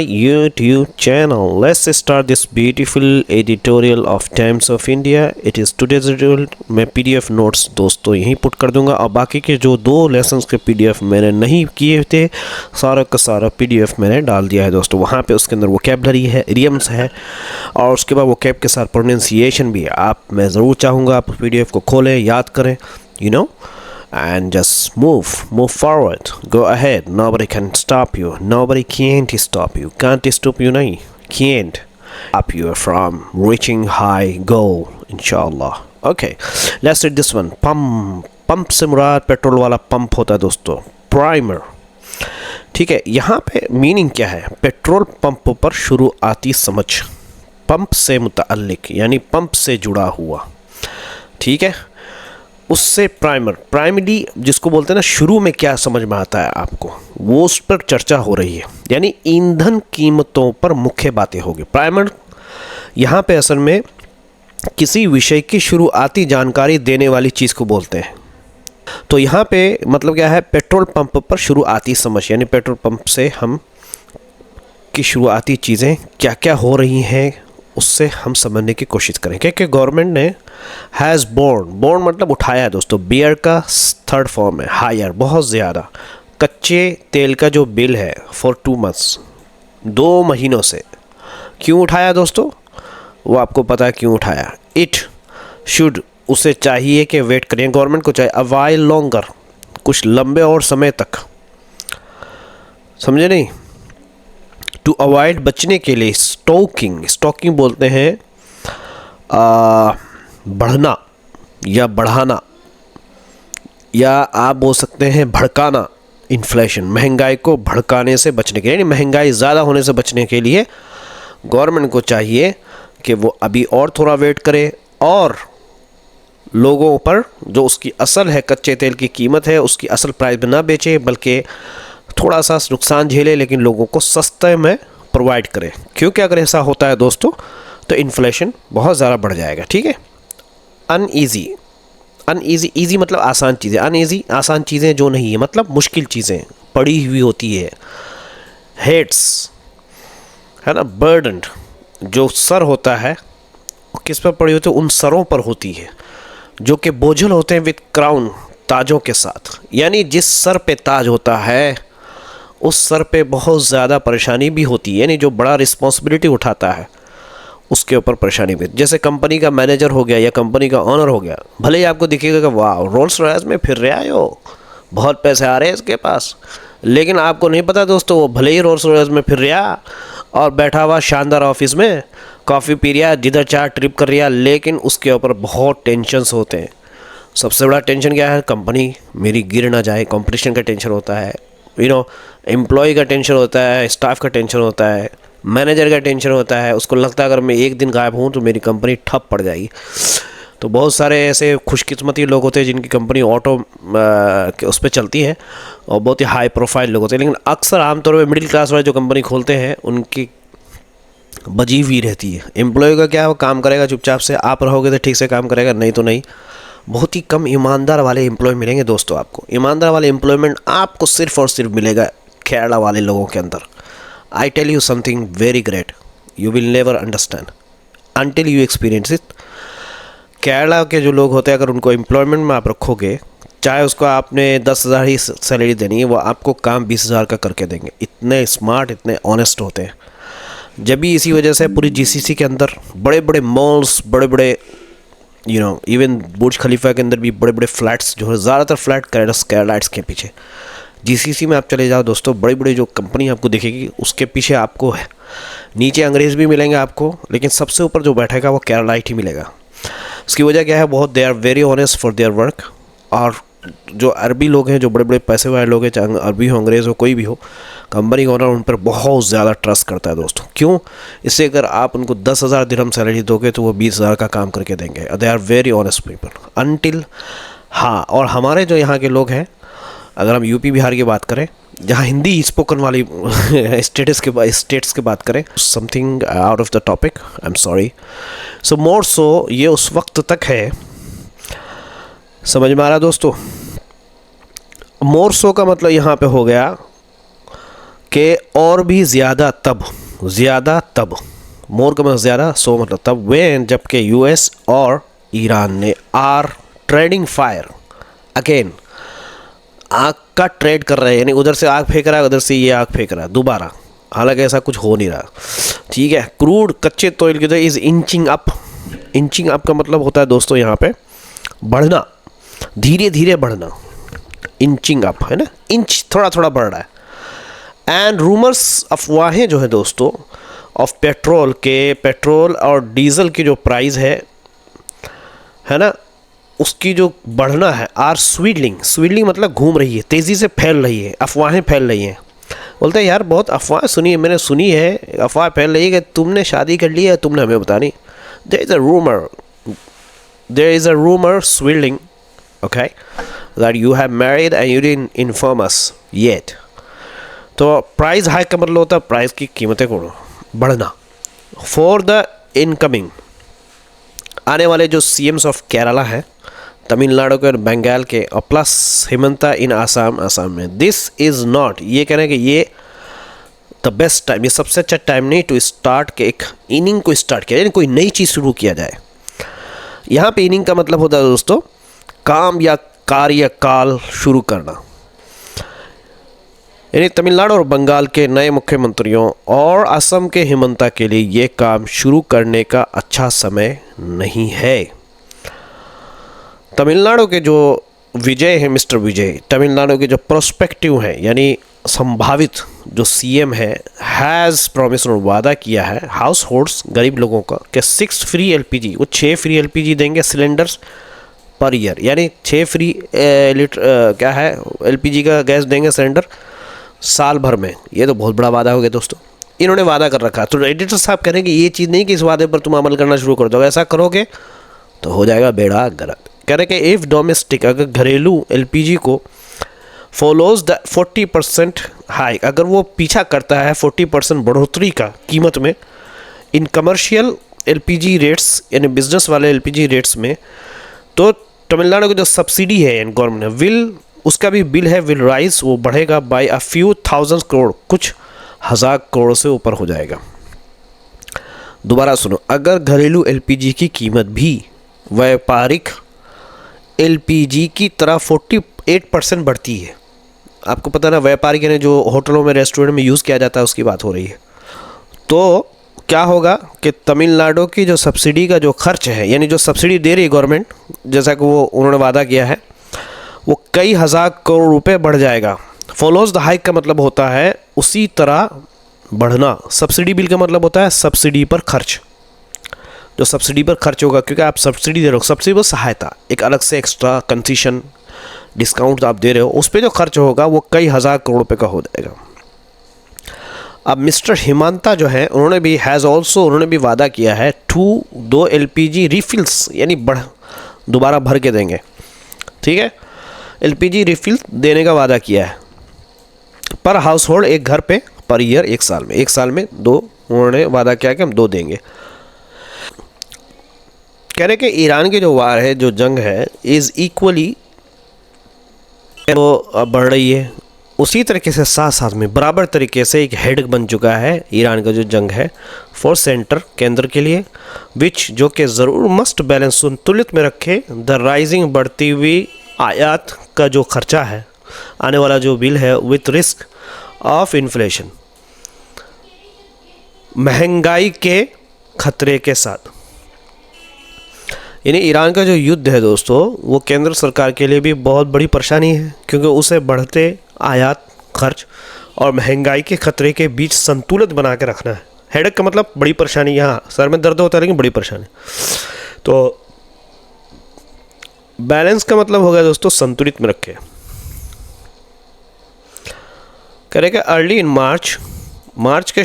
YouTube channel. Let's start this beautiful editorial of Times of India. It is today's editorial. मैं PDF notes दोस्तों यहीं put कर दूंगा और बाकी के जो 2 लेसन्स के PDF मैंने नहीं किए थे सारा का सारा PDF मैंने डाल दिया है दोस्तों। वहाँ पे उसके अंदर वोकैबुलरी है, इडियम्स है और उसके बाद वोकैब के साथ प्रोनाउंसिएशन भी है। मैं ज़रूर चाहूँगा आप PDF को खोलें, याद करें, and just move forward, go ahead, nobody can stop you, nobody can't stop you nahi, can't stop you from reaching high goal inshallah. Okay, let's read this one. pump से मुराद पेट्रोल वाला pump होता है दोस्तों, primer. ठीक है, यहाँ पे meaning क्या है? पेट्रोल पंप पर शुरुआती समझ, पंप से मुतअल्लिक यानी पंप से जुड़ा हुआ। ठीक है, उससे प्राइमरी जिसको बोलते हैं ना, शुरू में क्या समझ में आता है आपको, वो उस पर चर्चा हो रही है, यानी ईंधन कीमतों पर मुख्य बातें होगी। प्राइमर यहाँ पे असल में किसी विषय की शुरुआती जानकारी देने वाली चीज़ को बोलते हैं। तो यहाँ पे मतलब क्या है, पेट्रोल पंप पर शुरुआती समझ, यानी पेट्रोल पंप से हम की शुरुआती चीज़ें क्या क्या हो रही हैं उससे हम समझने की कोशिश करें। क्योंकि गवर्नमेंट ने हैज़ बोर्न मतलब उठाया है दोस्तों, बियर का 3rd फॉर्म है, हायर, बहुत ज़्यादा। कच्चे तेल का जो बिल है फॉर 2 months, 2 महीनों से। क्यों उठाया दोस्तों? वो आपको पता है क्यों उठाया। इट शुड, उसे चाहिए कि वेट करें, गवर्नमेंट को चाहिए, अवाइल लॉन्गर, कुछ लंबे और समय तक, समझे नहीं, टू अवॉइड, बचने के लिए, स्टॉकिंग बोलते हैं बढ़ना या बढ़ाना, या आप बोल सकते हैं भड़काना, इन्फ्लेशन, महंगाई को भड़काने से बचने के लिए, यानी महंगाई ज़्यादा होने से बचने के लिए गवर्नमेंट को चाहिए कि वो अभी और थोड़ा वेट करे और लोगों पर जो उसकी असल है, कच्चे तेल की कीमत है, उसकी असल प्राइस में ना बेचे, बल्कि थोड़ा सा नुकसान झेले लेकिन लोगों को सस्ते में प्रोवाइड करे। क्योंकि अगर ऐसा होता है दोस्तों तो इन्फ्लेशन बहुत ज़्यादा बढ़ जाएगा। ठीक है, अनईज़ी, ईजी मतलब आसान चीज़ें, अनईज़ी आसान चीज़ें जो नहीं है, मतलब मुश्किल चीज़ें पड़ी हुई होती है। हेड्स है ना, बर्डन, जो सर होता है वो किस पर पड़ी होती है? उन सरों पर होती है जो कि बोझल होते हैं, विद क्राउन, ताजों के साथ। यानी जिस सर पे ताज होता है उस सर पे बहुत ज़्यादा परेशानी भी होती है, यानी जो बड़ा रिस्पॉन्सिबिलिटी उठाता है उसके ऊपर परेशानी भी। जैसे कंपनी का मैनेजर हो गया या कंपनी का ऑनर हो गया, भले ही आपको दिखेगा कि वाह रोल्स रॉयस में फिर रहा है, वो बहुत पैसे आ रहे हैं इसके पास, लेकिन आपको नहीं पता दोस्तों, वो भले ही रोल्स रॉयस में फिर रहा और बैठा हुआ शानदार ऑफिस में कॉफ़ी पी रहा, जिधर चार ट्रिप कर रहा, लेकिन उसके ऊपर बहुत टेंशन्स होते हैं। सबसे बड़ा टेंशन क्या है? कंपनी मेरी गिर ना जाए, कंपटीशन का टेंशन होता है, एम्प्लॉय का टेंशन होता है, स्टाफ का टेंशन होता है, मैनेजर का टेंशन होता है। उसको लगता है अगर मैं एक दिन गायब हूँ तो मेरी कंपनी ठप पड़ जाएगी। तो बहुत सारे ऐसे खुशकिस्मती लोग होते हैं जिनकी कंपनी ऑटो उस पर चलती है और बहुत ही हाई प्रोफाइल लोग होते हैं, लेकिन अक्सर आमतौर पर मिडिल क्लास वाले जो कंपनी खोलते हैं उनकी बजी हुई रहती है। एम्प्लॉय का क्या है, वो काम करेगा चुपचाप से, आप रहोगे तो ठीक से काम करेगा, नहीं तो नहीं। बहुत ही कम ईमानदार वाले एम्प्लॉय मिलेंगे दोस्तों आपको। ईमानदार वाले एम्प्लॉयमेंट आपको सिर्फ और सिर्फ मिलेगा केरला वाले लोगों के अंदर। I tell you something very great, you will never understand until you experience it. Kerala के जो लोग होते हैं, अगर उनको एम्प्लॉयमेंट में आप रखोगे, चाहे उसको आपने 10,000 ही सैलरी देनी है, वो आपको काम 20,000 का करके देंगे। इतने स्मार्ट, इतने ऑनेस्ट होते हैं। जब भी इसी वजह से पूरी GCC के अंदर बड़े बड़े मॉल्स, बड़े बड़े इवन बुर्ज खलीफा के अंदर भी बड़े बड़े फ्लैट्स जो है, ज़्यादातर फ्लैट केरलाइट्स के पीछे। GCC में आप चले जाओ दोस्तों, बड़ी बड़ी जो कंपनी आपको दिखेगी उसके पीछे आपको है, नीचे अंग्रेज़ भी मिलेंगे आपको, लेकिन सबसे ऊपर जो बैठेगा वो केरलाइट ही मिलेगा। उसकी वजह क्या है? बहुत they are very honest for their work. और जो अरबी लोग हैं, जो बड़े बड़े पैसे वाले लोग हैं, चाहे अरबी हो, अंग्रेज़ हो, कोई भी हो, कंपनी का ओनर उन पर बहुत ज़्यादा ट्रस्ट करता है दोस्तों। क्यों? इससे अगर आप उनको 10,000 दिरहम सैलरी दोगे तो वो 20,000 का काम करके देंगे। They are very honest people until. हाँ, और हमारे जो यहाँ के लोग हैं, अगर हम यूपी बिहार की बात करें, जहाँ हिंदी स्पोकन वाली स्टेट्स की बात करें, something out of the topic, I am sorry. So more so ये उस वक्त तक है, समझ में आ रहा दोस्तों? मोर सो का मतलब यहाँ पे हो गया कि और भी ज़्यादा तब मोर का मतलब ज़्यादा, सो मतलब तब, वे जबकि यूएस और ईरान ने आर ट्रेडिंग फायर अगेन, आग का ट्रेड कर रहे हैं, यानी उधर से आग फेंक रहा है, उधर से ये आग फेंक रहा है दोबारा, हालांकि ऐसा कुछ हो नहीं रहा, ठीक है। क्रूड कच्चे तेल की इज़ इंचिंग अप का मतलब होता है दोस्तों यहाँ पे बढ़ना, धीरे धीरे बढ़ना, इंचिंग अप है ना, इंच थोड़ा थोड़ा बढ़ रहा है। एंड रूमर्स, अफवाहें जो है दोस्तों, ऑफ पेट्रोल और डीजल की जो प्राइस है ना, उसकी जो बढ़ना है, आर स्वीडलिंग मतलब घूम रही है, तेज़ी से फैल रही है, अफवाहें फैल रही हैं। बोलते हैं यार बहुत अफवाह सुनी है, मैंने सुनी है, अफवाह फैल रही है कि तुमने शादी कर ली है, तुमने हमें बतानी। There is a rumour swirling, okay, that you have married and you didn't inform us yet. तो प्राइस हाइक का मतलब होता है प्राइस की कीमतें को बढ़ना। फॉर द इनकमिंग, आने वाले जो सीएम्स ऑफ केरला हैं, तमिलनाडु के और बंगाल के, और प्लस हिमंता इन आसाम में, दिस इज़ नॉट, ये कह रहे हैं कि ये द बेस्ट टाइम, ये सबसे अच्छा टाइम नहीं टू स्टार्ट के एक इनिंग को स्टार्ट किया, यानी कोई नई चीज़ शुरू किया जाए। यहाँ पे इनिंग का मतलब होता है दोस्तों काम या कार्य काल शुरू करना, यानी तमिलनाडु और बंगाल के नए मुख्यमंत्रियों और असम के हिमंता के लिए ये काम शुरू करने का अच्छा समय नहीं है। तमिलनाडु के जो विजय है, मिस्टर विजय, तमिलनाडु के जो प्रोस्पेक्टिव है, यानी संभावित जो सीएम है, हैज़ प्रॉमिस, वादा किया है हाउस होल्ड्स, गरीब लोगों का, कि 6 फ्री एलपीजी, वो 6 फ्री एलपीजी देंगे सिलेंडर्स पर ईयर, यानी 6 फ्री क्या है एलपीजी का गैस देंगे सिलेंडर साल भर में। ये तो बहुत बड़ा वादा हो गया दोस्तों, इन्होंने वादा कर रखा। तो एडिटर साहब कह रहे हैं कि ये चीज़ नहीं कि इस वादे पर तुम अमल करना शुरू कर दो, ऐसा करोगे तो हो जाएगा बेड़ा गर्क। कह रहे कि इफ़ डोमेस्टिक, अगर घरेलू एलपीजी को फॉलोज द 40% हाइक, अगर वो पीछा करता है 40% बढ़ोतरी का कीमत में, इन कमर्शियल एलपीजी रेट्स, यानी बिजनेस वाले एलपीजी रेट्स में, तो तमिलनाडु की जो सब्सिडी है गवर्नमेंट ने, विल, उसका भी बिल है, विल राइज, वो बढ़ेगा by a few thousand crore, कुछ हज़ार करोड़ से ऊपर हो जाएगा। दोबारा सुनो, अगर घरेलू एलपीजी की कीमत भी व्यापारिक एलपीजी की तरह 48% बढ़ती है, आपको पता ना, व्यापारिक यानी जो होटलों में रेस्टोरेंट में यूज़ किया जाता है उसकी बात हो रही है, तो क्या होगा कि तमिलनाडु की जो सब्सिडी का जो खर्च है, यानी जो सब्सिडी दे रही है गवर्नमेंट, जैसा कि वो उन्होंने वादा किया है, वो कई हज़ार करोड़ रुपए बढ़ जाएगा। फॉलोज द हाइक का मतलब होता है उसी तरह बढ़ना। सब्सिडी बिल का मतलब होता है सब्सिडी पर खर्च, जो सब्सिडी पर खर्च होगा, क्योंकि आप सब्सिडी दे रहे हो, सब्सिडी पर सहायता, एक अलग से एक्स्ट्रा कंसेशन डिस्काउंट आप दे रहे हो, उस पर जो खर्च होगा वो कई हज़ार करोड़ रुपए का हो जाएगा। अब मिस्टर हिमंता जो है, उन्होंने भी वादा किया है 2 एलपीजी रिफिल्स, यानी दोबारा भर के देंगे, ठीक है, एलपीजी रिफिल देने का वादा किया है पर हाउस होल्ड, एक घर पे, पर ईयर, एक साल में 2, उन्होंने वादा किया कि हम 2 देंगे। कह रहे कि ईरान की जो वार है, जो जंग है, इज़ इक्वली वो बढ़ रही है, उसी तरीके से साथ साथ में बराबर तरीके से एक हेड बन चुका है ईरान का जो जंग है फॉर सेंटर, केंद्र के लिए, विच, जो कि ज़रूर मस्ट बैलेंस, संतुलित में रखे द राइजिंग, बढ़ती हुई आयात का जो खर्चा है, आने वाला जो बिल है, विथ रिस्क ऑफ इन्फ्लेशन, महंगाई के खतरे के साथ। यानी ईरान का जो युद्ध है दोस्तों, वो केंद्र सरकार के लिए भी बहुत बड़ी परेशानी है, क्योंकि उसे बढ़ते आयात खर्च और महंगाई के खतरे के बीच संतुलित बना के रखना है। हेडेक का मतलब बड़ी परेशानी, यहाँ सर में दर्द होता है लेकिन बड़ी परेशानी। तो बैलेंस का मतलब हो गया दोस्तों संतुलित में रखे। करेगा अर्ली इन मार्च के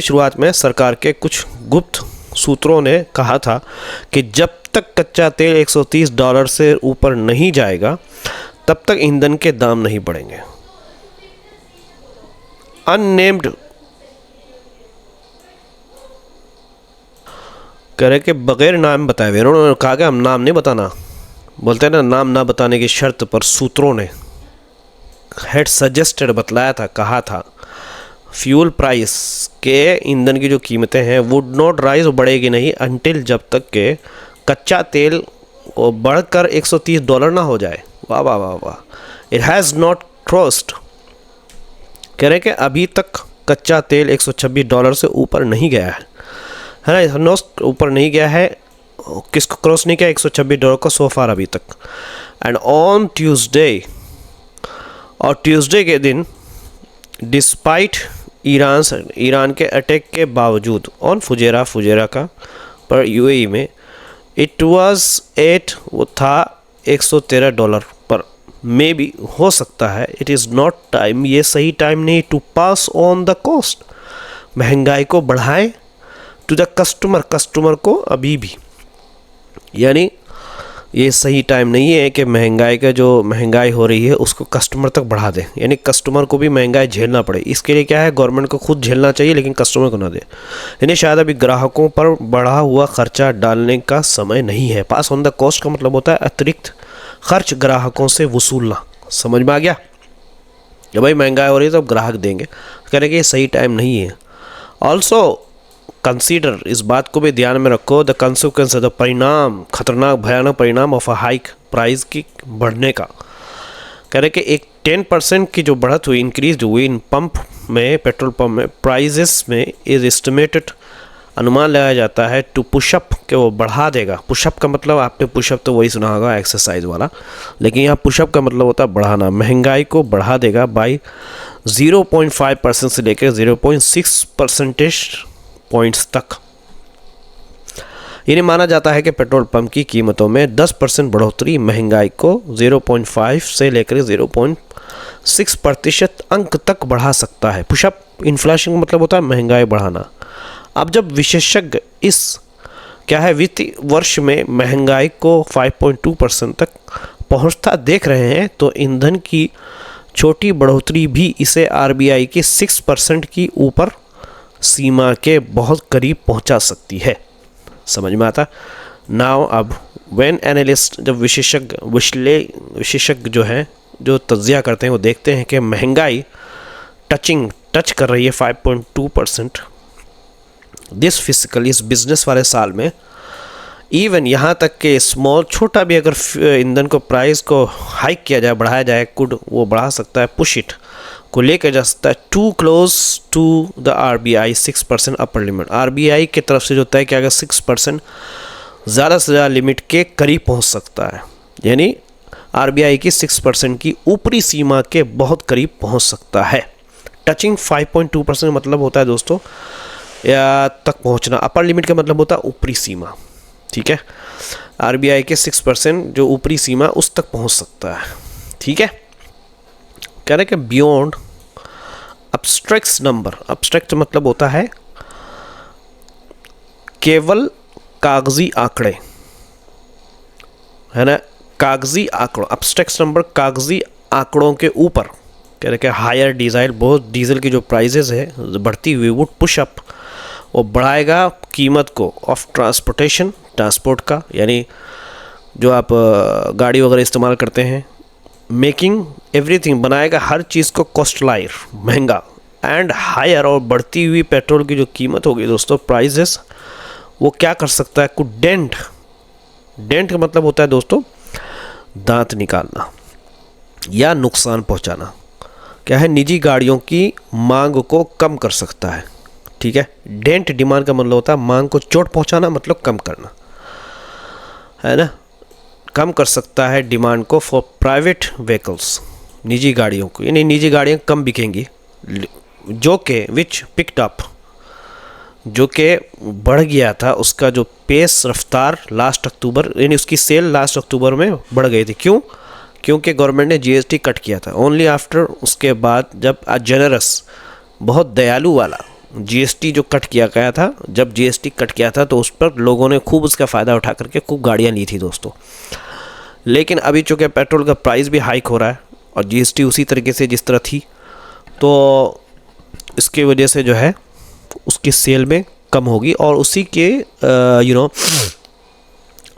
शुरुआत में सरकार के कुछ गुप्त सूत्रों ने कहा था कि जब तक कच्चा तेल $130 से ऊपर नहीं जाएगा तब तक ईंधन के दाम नहीं बढ़ेंगे। अननेम्ड कह रहे कि बगैर नाम बताए हुए, उन्होंने कहा कि हम नाम नहीं बताना, बोलते हैं ना, नाम ना बताने की शर्त पर सूत्रों ने हैड सजेस्टेड, बतलाया था, कहा था, फ्यूल प्राइस के ईंधन की जो कीमतें हैं वुड नॉट राइज, बढ़ेगी नहीं, अंटिल, जब तक के कच्चा तेल को बढ़कर $130 ना हो जाए। वाह वाह वाह वाह। इट हैज़ नॉट क्रॉस्ड, कह रहे कि अभी तक कच्चा तेल $126 से ऊपर नहीं गया है ना, ऊपर नहीं गया है। किसको क्रॉस नहीं किया? $126 का सो फार अभी तक। एंड ऑन ट्यूसडे, और ट्यूसडे के दिन, डिस्पाइट ईरान के अटैक के बावजूद ऑन फुजेरा का पर यूएई में, इट वाज एट, वो था $113 पर। मे बी, हो सकता है, इट इज़ नॉट टाइम, ये सही टाइम नहीं, to pass on the cost, महंगाई को बढ़ाएं टू द कस्टमर को अभी भी, यानी ये सही टाइम नहीं है कि महंगाई हो रही है उसको कस्टमर तक बढ़ा दें, यानी कस्टमर को भी महंगाई झेलना पड़े। इसके लिए क्या है, गवर्नमेंट को खुद झेलना चाहिए लेकिन कस्टमर को ना दे, यानी शायद अभी ग्राहकों पर बढ़ा हुआ खर्चा डालने का समय नहीं है। पास ऑन द कॉस्ट का मतलब होता है अतिरिक्त खर्च ग्राहकों से वसूलना। समझ में आ गया कि भाई महंगाई हो रही है तो अब ग्राहक देंगे, कह रहे कि ये सही टाइम नहीं है। ऑल्सो कंसीडर, इस बात को भी ध्यान में रखो, द कंसिक्वेंस, द परिणाम, खतरनाक भयानक परिणाम ऑफ अ हाइक, प्राइस की बढ़ने का। कह रहे कि एक 10% की जो बढ़त हुई, इंक्रीज हुई इन पंप में, पेट्रोल पंप में, प्राइजेस में, इज एस्टिमेटेड, अनुमान लगाया जाता है, टू पुशअप, कि वो बढ़ा देगा। पुशअप का मतलब, आपने पुशअप तो वही सुना होगा एक्सरसाइज वाला, लेकिन यहाँ पुशअप का मतलब होता है बढ़ाना, महंगाई को बढ़ा देगा बाई 0.5% से लेकर 0.6 परसेंटेज पॉइंट्स तक। इन्हें माना जाता है कि पेट्रोल पंप की कीमतों में 10% बढ़ोतरी महंगाई को 0.5 से लेकर 0.6% अंक तक बढ़ा सकता है। पुशअप, इन्फ्लेशन का मतलब होता है महंगाई बढ़ाना। अब जब विशेषज्ञ इस क्या है वित्तीय वर्ष में महंगाई को 5.2% तक पहुंचता देख रहे हैं, तो ईंधन की छोटी बढ़ोतरी भी इसे आरबीआई की 6% की ऊपर सीमा के बहुत करीब पहुंचा सकती है। समझ में आता? नाउ अब व्हेन एनालिस्ट, जब विशेषज्ञ जो हैं, जो तज्जिया करते हैं, वो देखते हैं कि महंगाई टच कर रही है 5.2% दिस फिजिकल, इस बिजनेस वाले साल में, इवन यहाँ तक कि स्मॉल, छोटा भी अगर ईंधन को प्राइस को हाइक किया जाए, बढ़ाया जाए, वो बढ़ा सकता है, पुश इट को लेकर जा सकता है to close to the RBI 6% upper limit. RBI की तरफ से जो तय किया गया 6% ज़्यादा से ज़्यादा लिमिट के करीब पहुंच सकता है, यानी आरबीआई की 6% की ऊपरी सीमा के बहुत करीब पहुंच सकता है। टचिंग 5.2% मतलब होता है दोस्तों या तक पहुंचना, अपर लिमिट का मतलब होता है ऊपरी सीमा, ठीक है। आरबीआई के 6% जो ऊपरी सीमा उस तक पहुंच सकता है, ठीक है। कह रहे कि बियॉन्ड अब्स्ट्रैक्ट नंबर, अब्स्ट्रैक्ट मतलब होता है केवल कागजी आंकड़े, है ना, कागजी आंकड़ों, अब्स्ट्रैक्ट नंबर कागजी आंकड़ों के ऊपर। कह रहे कि हायर डीजल, बहुत डीजल की जो प्राइजेज है बढ़ती हुई, वुड पुश अप, वो बढ़ाएगा कीमत को, ऑफ ट्रांसपोर्टेशन, ट्रांसपोर्ट का, यानी जो आप गाड़ी वगैरह इस्तेमाल करते हैं, मेकिंग एवरीथिंग, बनाएगा हर चीज़ को कॉस्ट लायर, महंगा, एंड हायर, और बढ़ती हुई पेट्रोल की जो कीमत होगी दोस्तों, प्राइजेस, वो क्या कर सकता है, कुछ डेंट का मतलब होता है दोस्तों दांत निकालना या नुकसान पहुंचाना। क्या है, निजी गाड़ियों की मांग को कम कर सकता है, ठीक है। डेंट डिमांड का मतलब होता है मांग को चोट पहुंचाना, मतलब कम करना, है ना, कम कर सकता है डिमांड को फॉर प्राइवेट व्हीकल्स, निजी गाड़ियों को, यानी निजी गाड़ियाँ कम बिकेंगी, जो कि विच पिक्ड अप, जो कि बढ़ गया था उसका जो पेस, रफ्तार लास्ट अक्टूबर, यानी उसकी सेल लास्ट अक्टूबर में बढ़ गई थी। क्यों? क्योंकि गवर्नमेंट ने जीएसटी कट किया था। ओनली आफ्टर, उसके बाद जब जेनरस, बहुत दयालु वाला जीएसटी जो कट किया गया था, जब जीएसटी कट किया था तो उस पर लोगों ने खूब उसका फ़ायदा उठा करके खूब गाड़ियाँ ली थी दोस्तों। लेकिन अभी चूँकि पेट्रोल का प्राइस भी हाइक हो रहा है और जीएसटी उसी तरीके से जिस तरह थी, तो इसकी वजह से जो है उसकी सेल में कम होगी। और उसी के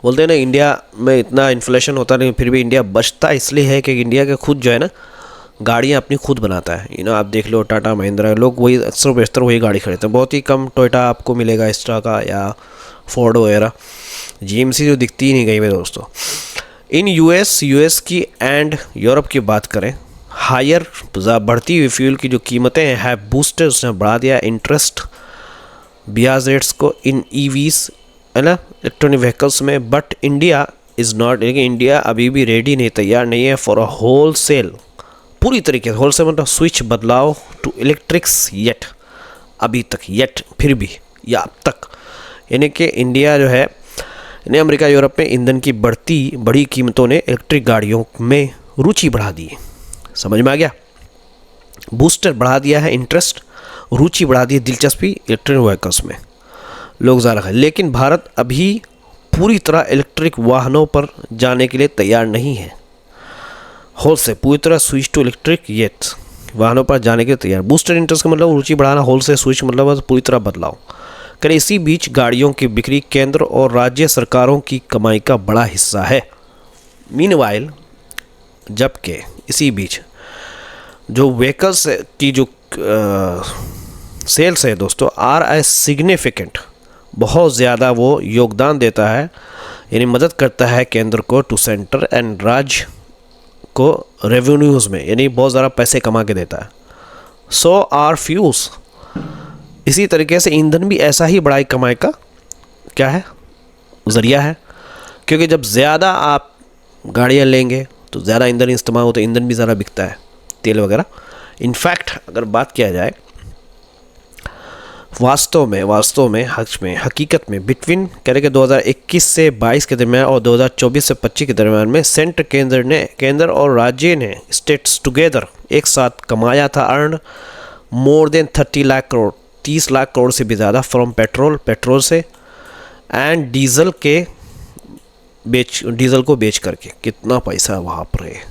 बोलते हैं ना, इंडिया में इतना इन्फ्लेशन होता नहीं, फिर भी इंडिया बचता इसलिए है कि इंडिया के खुद जो है ना गाड़ियाँ अपनी खुद बनाता है। आप देख लो टाटा महिंद्रा, लोग वही अक्सर बेशतर वही गाड़ी खरीदते हैं। बहुत ही कम टोयोटा आपको मिलेगा एक्स्ट्रा का या फोर्ड वगैरह। जीएमसी जो दिखती ही नहीं गई मेरे दोस्तों। इन यूएस की एंड यूरोप की बात करें, हायर बढ़ती हुई फ्यूल की जो कीमतें हैं हैव बूस्टर, उसने बढ़ा दिया इंटरेस्ट ब्याज रेट्स को इन ईवीज, है ना, इलेक्ट्रॉनिक व्हीकल्स में। बट इंडिया इज़ नॉट, लेकिन इंडिया अभी भी रेडी नहीं, तैयार नहीं है फॉर अ होल सेल, पूरी तरीके से होल सेल मतलब स्विच बदलाव टू इलेक्ट्रिक्स येट, अभी तक येट, फिर भी या अब तक। यानी कि इंडिया जो है, यानी अमेरिका यूरोप में ईंधन की बड़ी कीमतों ने इलेक्ट्रिक गाड़ियों में रुचि बढ़ा दी। समझ में आ गया? बूस्टर बढ़ा दिया है इंटरेस्ट, रुचि बढ़ा दी है, दिलचस्पी इलेक्ट्रिक व्हीकल्स में लोग ज़्यादा है। लेकिन भारत अभी पूरी तरह इलेक्ट्रिक वाहनों पर जाने के लिए तैयार नहीं है। होल से पूरी तरह स्विच टू इलेक्ट्रिक येट, वाहनों पर जाने के लिए तैयार। बूस्टर इंटरेस्ट का मतलब रुचि बढ़ाना, होल से स्विच मतलब पूरी तरह बदलाव करें। इसी बीच गाड़ियों की बिक्री केंद्र और राज्य सरकारों की कमाई का बड़ा हिस्सा है। मीनवाइल, जबकि इसी बीच जो व्हीकल्स की जो सेल्स है दोस्तों, आर ए सिग्निफिकेंट, बहुत ज़्यादा वो योगदान देता है, यानी मदद करता है केंद्र को टू सेंटर एंड राज्य को रेवेन्यूज़ में, यानी बहुत ज़्यादा पैसे कमा के देता है। सो आर फ्यूल्स, इसी तरीके से ईंधन भी ऐसा ही बड़ाई कमाई का क्या है, ज़रिया है। क्योंकि जब ज़्यादा आप गाड़ियाँ लेंगे तो ज़्यादा ईंधन इस्तेमाल होता है, ईंधन भी ज़्यादा बिकता है, तेल वगैरह। इनफैक्ट अगर बात किया जाए वास्तव में हकीकत में बिटवीन कह रहे कि 2021 से 22 के दरमियान और 2024 से 25 के दरमियान में केंद्र और राज्य ने स्टेट्स टुगेदर एक साथ कमाया था earn more than 30 lakh crore, 30 lakh crore से भी ज़्यादा फ्रॉम पेट्रोल से एंड डीजल को बेच करके। कितना पैसा वहाँ पर है।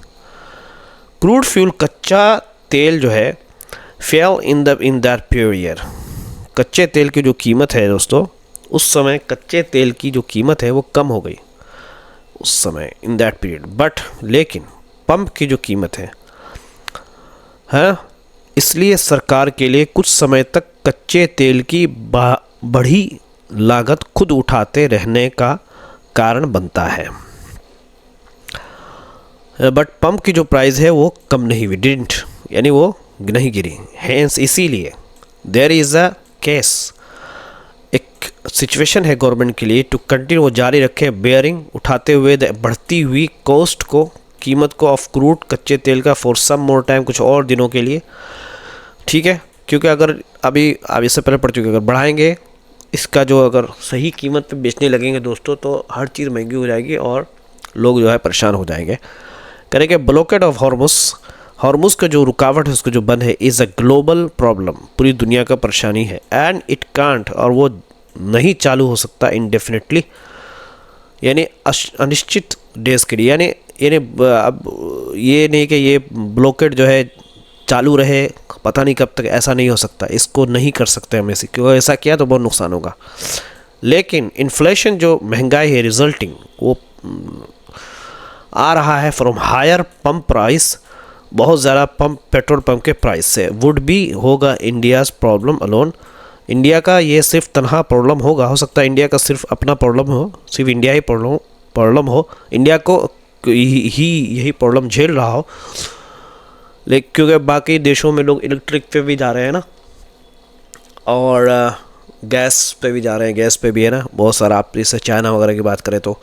क्रूड फ्यूल, कच्चा तेल जो है, फेल इन दैट पीरियड, कच्चे तेल की जो कीमत है दोस्तों, उस समय कच्चे तेल की जो कीमत है वो कम हो गई उस समय इन दैट पीरियड। बट लेकिन पंप की जो कीमत है इसलिए सरकार के लिए कुछ समय तक कच्चे तेल की बढ़ी लागत खुद उठाते रहने का कारण बनता है। बट पंप की जो प्राइस है वो कम नहीं हुई, डिडंट, यानी वो नहीं गिरी। हेंस इसीलिए देयर इज़ अ केस, एक सिचुएशन है गवर्नमेंट के लिए टू कंटिन्यू, वो जारी रखे बेयरिंग, उठाते हुए बढ़ती हुई कॉस्ट को, कीमत को ऑफ क्रूड, कच्चे तेल का फॉर सम मोर टाइम, कुछ और दिनों के लिए। ठीक है, क्योंकि अगर अभी इससे पहले पढ़ चुके, अगर बढ़ाएंगे इसका जो, अगर सही कीमत पे बेचने लगेंगे दोस्तों तो हर चीज़ महंगी हो जाएगी और लोग जो है परेशान हो जाएंगे। करेंगे ब्लॉकेड ऑफ हॉर्मुज़ का जो रुकावट है, उसका जो बंद है, इज़ अ ग्लोबल प्रॉब्लम, पूरी दुनिया का परेशानी है। एंड इट कांट, और वो नहीं चालू हो सकता इनडेफिनेटली, यानी अनिश्चित डेज के लिए। यानी अब ये नहीं कि ये ब्लॉकेड जो है चालू रहे पता नहीं कब तक, ऐसा नहीं हो सकता, इसको नहीं कर सकते हम ऐसे, क्योंकि ऐसा किया तो बहुत नुकसान होगा। लेकिन इन्फ्लेशन जो महंगाई है रिजल्टिंग, वो आ रहा है फ्रॉम हायर पंप प्राइस, बहुत ज़्यादा पेट्रोल पंप के प्राइस से। वुड भी होगा इंडियाज़ प्रॉब्लम अलोन, इंडिया का ये सिर्फ तनहा प्रॉब्लम होगा, हो सकता है इंडिया का सिर्फ अपना प्रॉब्लम हो, सिर्फ इंडिया ही प्रॉब्लम हो, इंडिया को ही यही प्रॉब्लम झेल रहा हो। लेकिन क्योंकि बाकी देशों में लोग इलेक्ट्रिक पे भी जा रहे हैं ना, और गैस पे भी जा रहे हैं, गैस पे भी है ना बहुत सारा। आप जैसे चाइना वगैरह की बात करें तो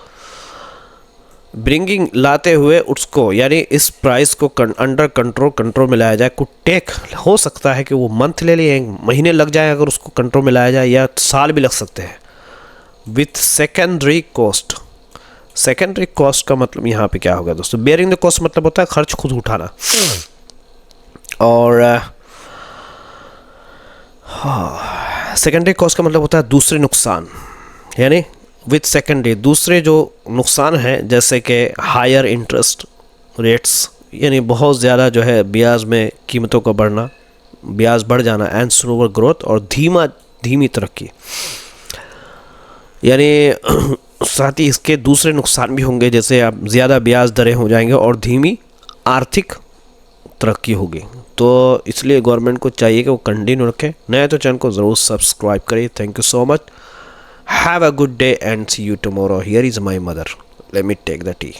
ब्रिंगिंग लाते हुए उसको, यानी इस प्राइस को अंडर कंट्रोल में लाया जाए। कुछ टेक, हो सकता है कि वो मंथ ले लिए, महीने लग जाए अगर उसको कंट्रोल में लाया जाए, या साल भी लग सकते हैं। विथ सेकेंडरी कॉस्ट का मतलब यहाँ पे क्या होगा दोस्तों, बेयरिंग द कॉस्ट मतलब होता है खर्च खुद उठाना, और सेकेंडरी कॉस्ट का मतलब होता है दूसरे नुकसान, यानी विथ सेकेंडरी दूसरे जो नुकसान हैं, जैसे कि हायर इंटरेस्ट रेट्स, यानी बहुत ज़्यादा जो है ब्याज में कीमतों का बढ़ना, ब्याज बढ़ जाना, एंड स्लोअर ग्रोथ, और धीमी तरक्की, यानी साथ ही इसके दूसरे नुकसान भी होंगे, जैसे अब ज़्यादा ब्याज दरें हो जाएंगे और धीमी आर्थिक तरक्की होगी। तो इसलिए गवर्नमेंट को चाहिए कि वो कंटिन्यू रखें। नया तो चैनल को ज़रूर सब्सक्राइब करिए। Thank you so much. Have a good day and see you tomorrow. Here is my mother, let me take the T.